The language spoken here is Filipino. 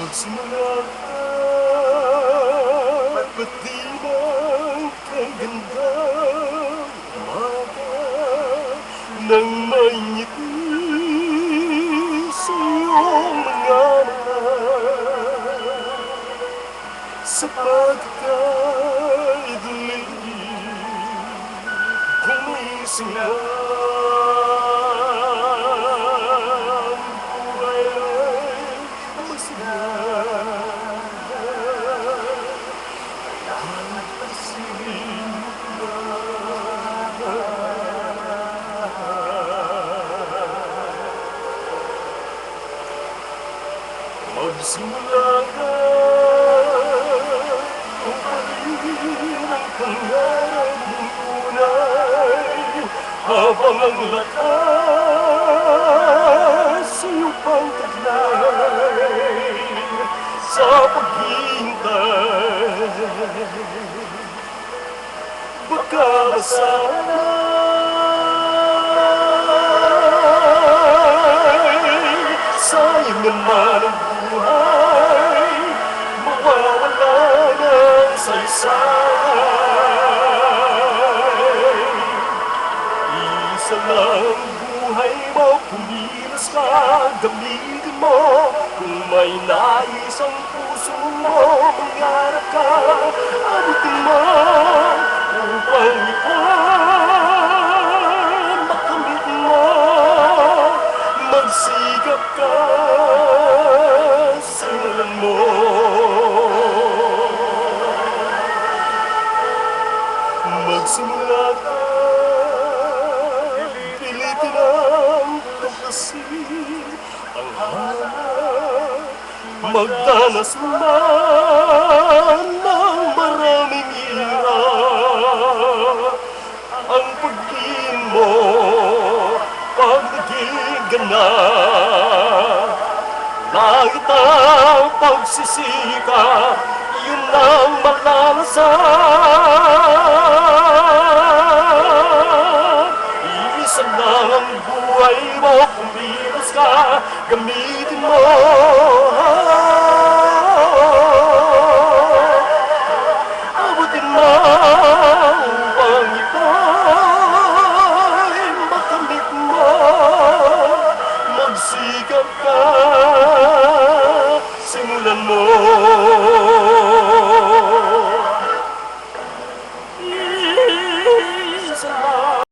Magsimula ka at ba't di man kagandang umaga nang may ngiti sa iyong mga mata sa pagka'y dilim gumising na magsimula ka kung alin ang pangarap mong tunay habang ang lakas sa'yo pang taglay sa paghihintay. Baka masanay sayang naman ang buhay, mawawala ng saysay. Isa lang buhay mo, pumilos ka, gamitin mo. Kung may nais ang puso mo, mangarap ka, abutin mo upang ipon, makamit mo, magsikap ka. Magsimula ka, pilitin ang tuklasin ang hanap, magdanas man ng maraming hirap. Ang pag-ibig mo, pag naging ganap, langit ang pagsisikap, yun ang malalasan. Isa lang ang buhay mo, kumilos ka, gamitin mo. Abutin mo upang ito'y makamit mo. Magsikap ka, simulan mo.